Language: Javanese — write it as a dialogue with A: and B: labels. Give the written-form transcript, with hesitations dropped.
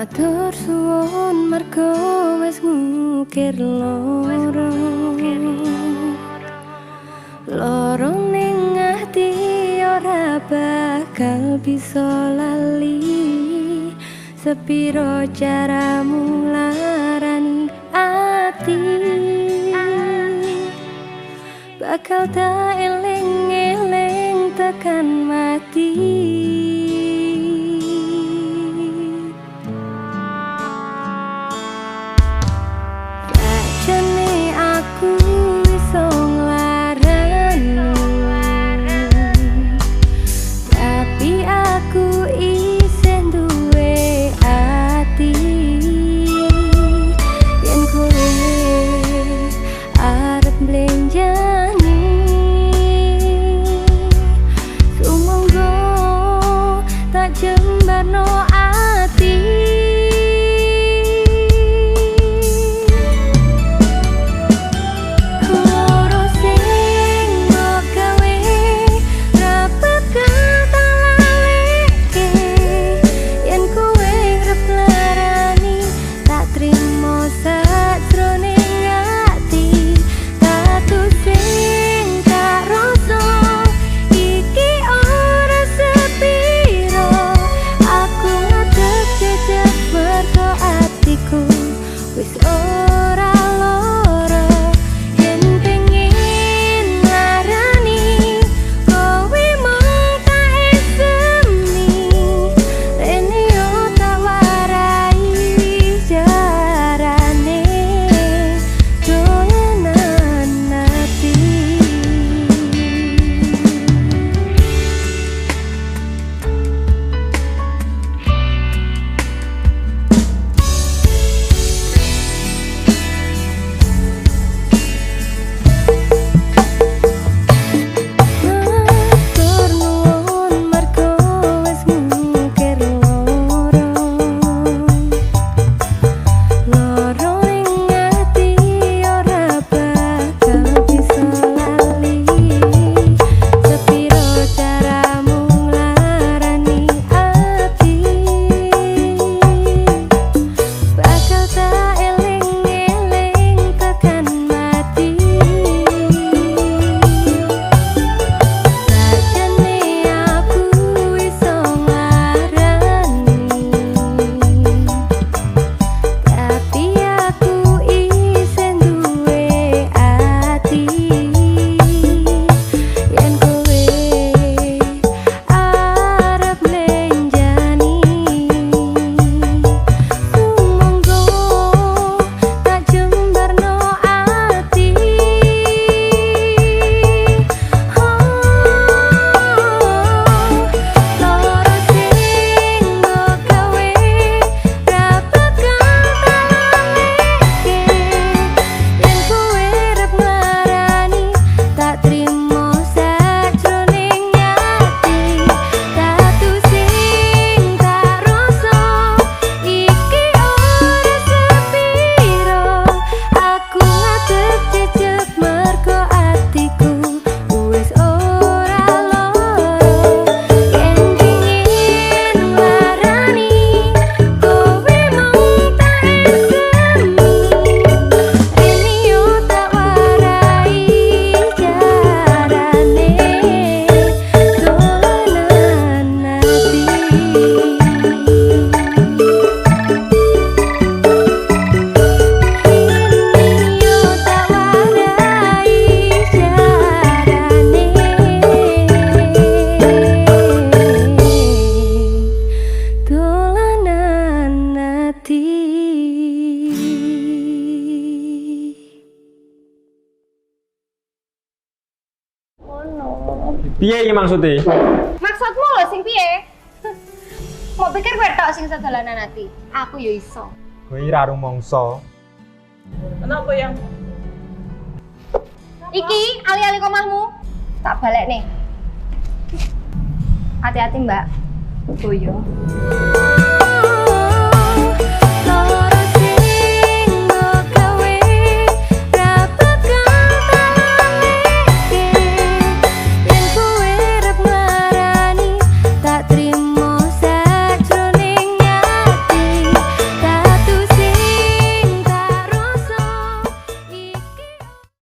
A: Matur suwun mergo wis ngukir loro ning ati ora bakal bisa lali. Sepiro caramu larani ati, bakal tak eling-eling tekan mati. Sakjane aku iso nglarani, tapi aku isih duwe ati. Yen kowe arep blenjani, sumangga tak jembarno ati.
B: Piye iki maksudnya?
C: Maksudmu lho sing piye? Mau pikir kowe tok sing sedolanan ati. Aku yo iso.
B: Kowe ora rumangsa.
D: Kenapa yang?
C: Iki ali-ali komahmu. Tak balik nih. Hati-hati, Mbak. Boyo.